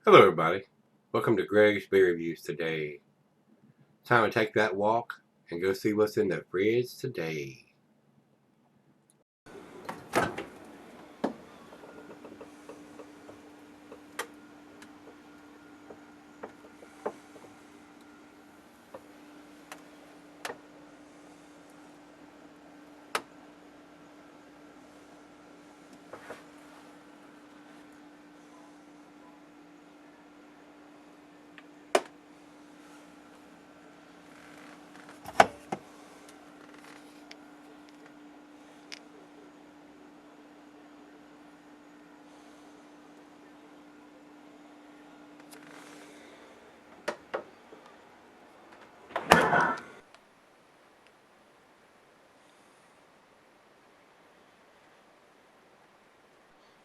Hello everybody, welcome to Gregsbeerreviews today. Time to take that walk and go see what's in the fridge today.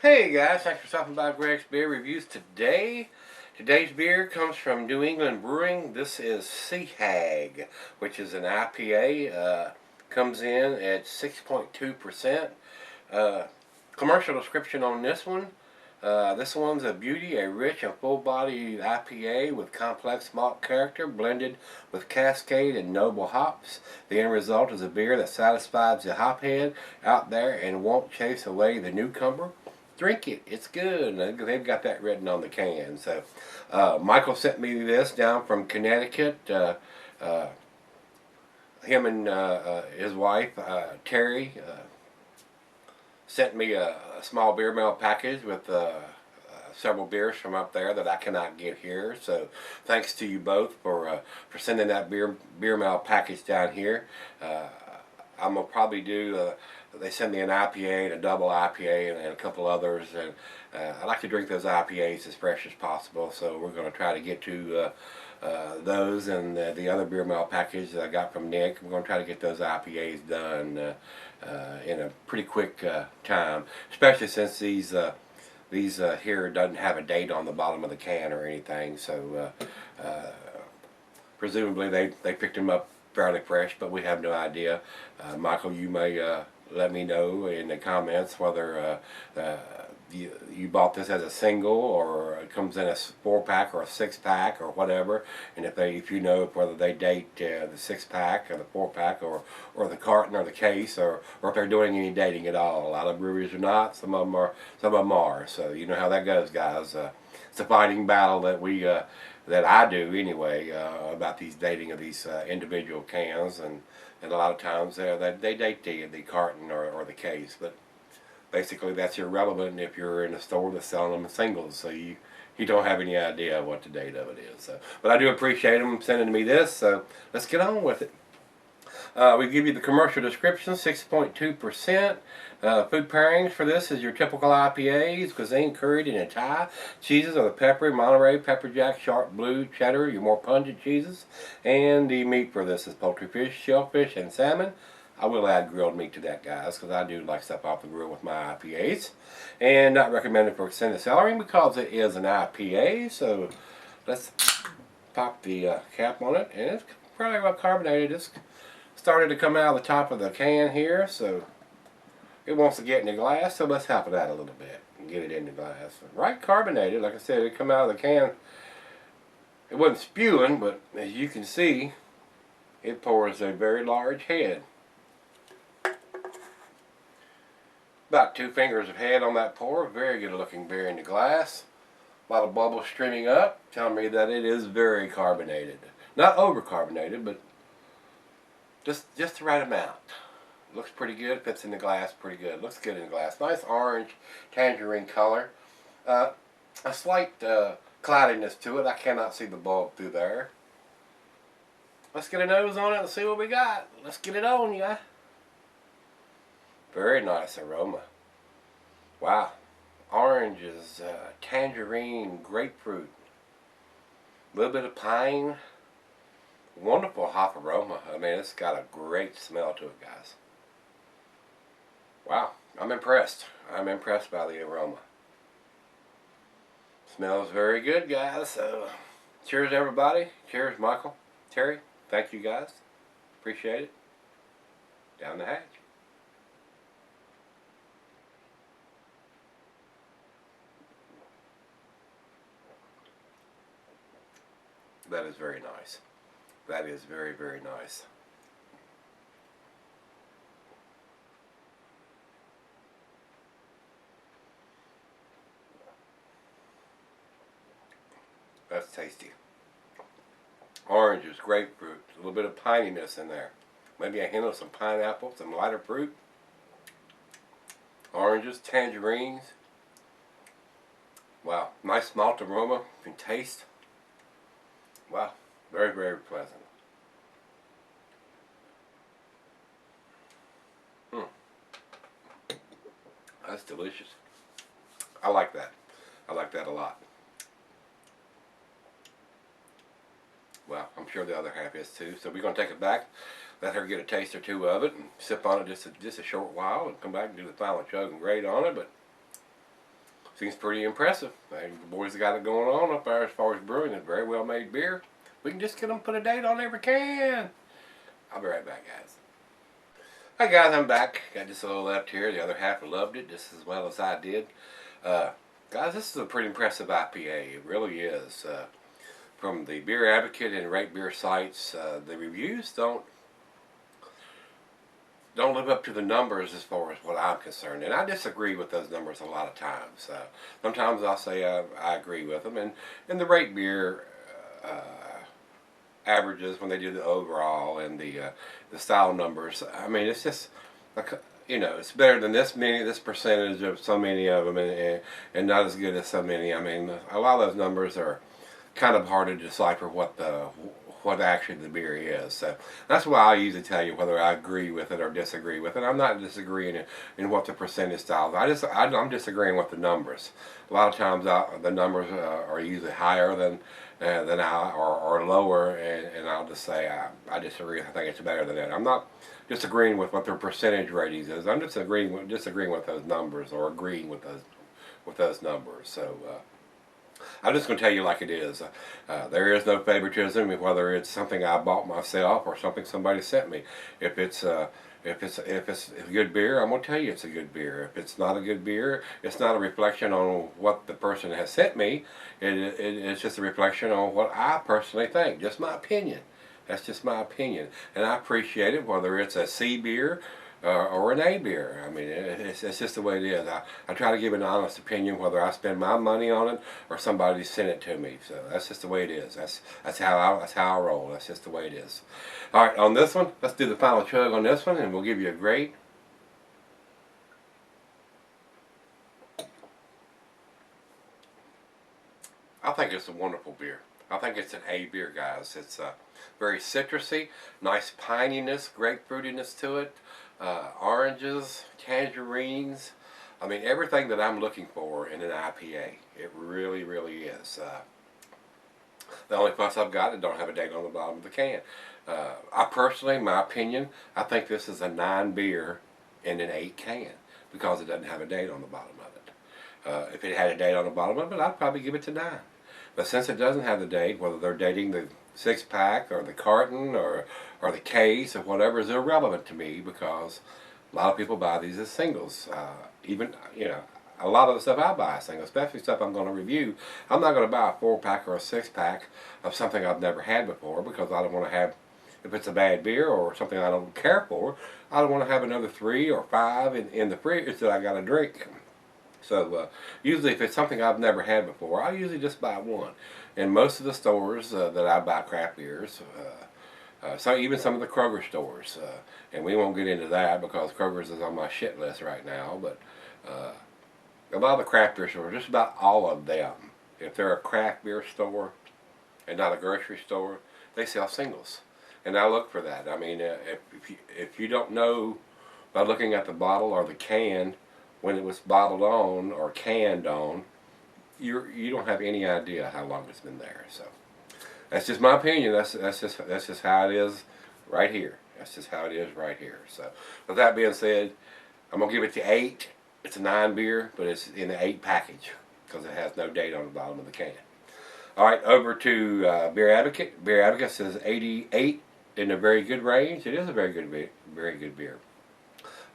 Hey guys, thanks for stopping by Greg's Beer Reviews today. Today's beer comes from New England Brewing. This is Hag, which is an IPA. Comes in at 6.2%. Commercial description on this one. This one's a beauty, a rich and full-bodied IPA with complex malt character blended with Cascade and noble hops. The end result is a beer that satisfies the hophead out there and won't chase away the newcomer. Drink it, it's good. They've got that written on the can. So Michael sent me this down from Connecticut. Him and his wife Terry sent me a small beer mail package with several beers from up there that I cannot get here. So thanks to you both for sending that beer mail package down here. I'm gonna probably do. They send me an IPA and a double IPA and a couple others, and I like to drink those IPAs as fresh as possible. So we're going to try to get to those and the other beer mail package that I got from Nick. We're going to try to get those IPAs done in a pretty quick time, especially since these here doesn't have a date on the bottom of the can or anything. So presumably they picked them up fairly fresh, but we have no idea. Michael, you may let me know in the comments whether you bought this as a single or it comes in a 4-pack or a 6-pack or whatever, and if you know whether they date the 6-pack or the 4-pack or the carton or the case, or if they're doing any dating at all. A lot of breweries are not. Some of them are. So you know how that goes, guys. It's a fighting battle that I do anyway about these dating of these individual cans, and a lot of times they date the carton or the case, but basically that's irrelevant if you're in a store that's selling them in singles, so you don't have any idea what the date of it is. So, but I do appreciate them sending me this, so let's get on with it. We give you the commercial description, 6.2%. Food pairings for this is your typical IPAs, cuisine, curried, and Thai. Cheeses are the peppery, Monterey, pepper jack, sharp blue, cheddar, your more pungent cheeses. And the meat for this is poultry, fish, shellfish, and salmon. I will add grilled meat to that, guys, because I do like stuff off the grill with my IPAs. And not recommended for extended cellaring because it is an IPA. So let's pop the cap on it, and it's probably well carbonated. It's started to come out of the top of the can here, so it wants to get in the glass, so let's help it out a little bit and get it in the glass. Right carbonated, like I said, it come out of the can. It wasn't spewing, but as you can see, it pours a very large head. About 2 fingers of head on that pour. Very good looking beer in the glass. A lot of bubbles streaming up, telling me that it is very carbonated. Not over carbonated, but just the right amount. Looks pretty good, fits in the glass pretty good. Looks good in the glass. Nice orange tangerine color. A slight cloudiness to it. I cannot see the bulb through there. Let's get a nose on it and see what we got. Let's get it on, yeah. Very nice aroma. Wow. Oranges, tangerine, grapefruit. A little bit of pine. Wonderful hop aroma. I mean, it's got a great smell to it, guys. Wow, I'm impressed. I'm impressed by the aroma. Smells very good, guys. So, cheers, everybody. Cheers, Michael, Terry. Thank you, guys. Appreciate it. Down the hatch. That is very nice. That is very, very nice. That's tasty. Oranges, grapefruit, a little bit of pininess in there. Maybe a hint of some pineapple, some lighter fruit. Oranges, tangerines. Wow, nice malt aroma and taste. Wow, very, very pleasant. Mm, that's delicious. I like that. I like that a lot. Well, I'm sure the other half is too. So we're going to take it back, let her get a taste or two of it, and sip on it just a short while, and come back and do the final chug and grade on it. But seems pretty impressive. The boys have got it going on up there as far as brewing. It's very well made beer. We can just get them put a date on every can. I'll be right back, guys. Hi guys, I'm back. Got just a little left here. The other half loved it just as well as I did. Guys, this is a pretty impressive IPA. It really is. From the Beer Advocate and Rate Beer sites, the reviews don't live up to the numbers as far as what I'm concerned, and I disagree with those numbers a lot of times. Sometimes I'll say I agree with them, and the Rate Beer averages when they do the overall and the style numbers. I mean, it's just like, you know, it's better than this percentage of so many of them, and not as good as so many. I mean, a lot of those numbers are kind of hard to decipher what actually the beer is. So that's why I usually tell you whether I agree with it or disagree with it. I'm not disagreeing in what the percentage styles. I'm disagreeing with the numbers. A lot of times the numbers are usually higher than or lower, and I'll just say I disagree. I think it's better than that. I'm not disagreeing with what their percentage ratings is. I'm disagreeing with those numbers, or agreeing with those numbers. So. I'm just going to tell you like it is. There is no favoritism, whether it's something I bought myself or something somebody sent me. If it's a good beer, I'm going to tell you it's a good beer. If it's not a good beer, it's not a reflection on what the person has sent me. It's just a reflection on what I personally think. Just my opinion. That's just my opinion, and I appreciate it, whether it's a C beer or an A beer. I mean, it's just the way it is. I try to give an honest opinion, whether I spend my money on it or somebody sent it to me. So that's just the way it is. That's how I roll. That's just the way it is. All right, on this one, let's do the final chug on this one, and we'll give you a grade. I think it's a wonderful beer. I think it's an A beer, guys. It's very citrusy, nice pininess, grapefruitiness to it, oranges, tangerines. I mean, everything that I'm looking for in an IPA. It really, really is. The only fuss I've got, it don't have a date on the bottom of the can. I personally, my opinion, I think this is a 9 beer in an 8 can because it doesn't have a date on the bottom of it. If it had a date on the bottom of it, I'd probably give it to 9. But since it doesn't have the date, whether they're dating the 6-pack or the carton or the case or whatever, is irrelevant to me, because a lot of people buy these as singles. Even, you know, a lot of the stuff I buy as singles, especially stuff I'm going to review, I'm not going to buy a 4-pack or a 6-pack of something I've never had before, because I don't want to have, if it's a bad beer or something I don't care for, I don't want to have another 3 or 5 in the fridge that I got to drink. So usually if it's something I've never had before, I usually just buy one. And most of the stores that I buy craft beers, so even some of the Kroger stores, and we won't get into that because Kroger's is on my shit list right now, but a lot of the craft beer stores, just about all of them, if they're a craft beer store and not a grocery store, they sell singles. And I look for that. I mean, if you don't know by looking at the bottle or the can when it was bottled on or canned on, you don't have any idea how long it's been there. So that's just my opinion. That's just how it is right here. That's just how it is right here. So with that being said, I'm gonna give it the 8. It's a 9 beer, but it's in the 8 package because it has no date on the bottom of the can. All right, over to Beer Advocate. Beer Advocate says 88 in a very good range. It is a very good beer.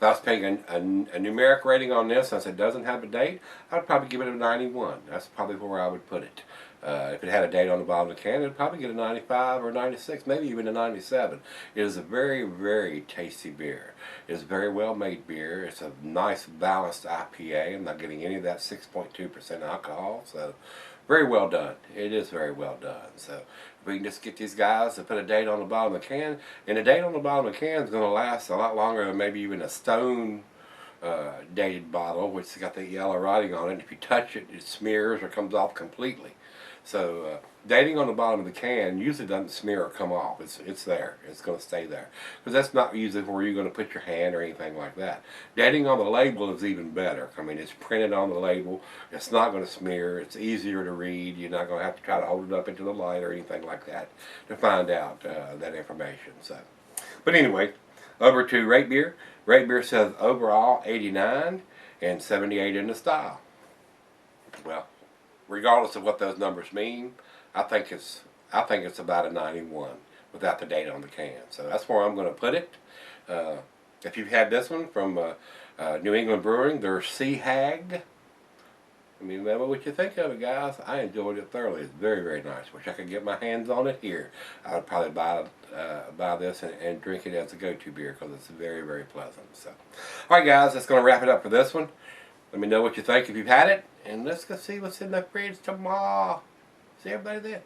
If I was paying a numeric rating on this, since it doesn't have a date, I'd probably give it a 91. That's probably where I would put it. If it had a date on the bottom of the can, it'd probably get a 95 or 96, maybe even a 97. It is a very, very tasty beer. It's a very well made beer. It's a nice balanced IPA. I'm not getting any of that 6.2% alcohol, so very well done. It is very well done. So if we can just get these guys to put a date on the bottom of the can, and the date on the bottom of the can is going to last a lot longer than maybe even a Stone dated bottle, which has got the yellow writing on it. If you touch it, it smears or comes off completely. So dating on the bottom of the can usually doesn't smear or come off. It's there. It's going to stay there. Because that's not usually where you're going to put your hand or anything like that. Dating on the label is even better. I mean, it's printed on the label. It's not going to smear. It's easier to read. You're not going to have to try to hold it up into the light or anything like that to find out that information. So, but anyway, over to Rate Beer. Rate Beer says overall 89 and 78 in the style. Well, regardless of what those numbers mean, I think it's about a 91 without the date on the can. So that's where I'm going to put it. If you've had this one from New England Brewing, their Sea Hag. I mean, remember what you think of it, guys. I enjoyed it thoroughly. It's very, very nice. Wish I could get my hands on it here. I would probably buy this and drink it as a go-to beer because it's very, very pleasant. So, all right, guys, that's going to wrap it up for this one. Let me know what you think if you've had it, and let's go see what's in the fridge tomorrow. See everybody there.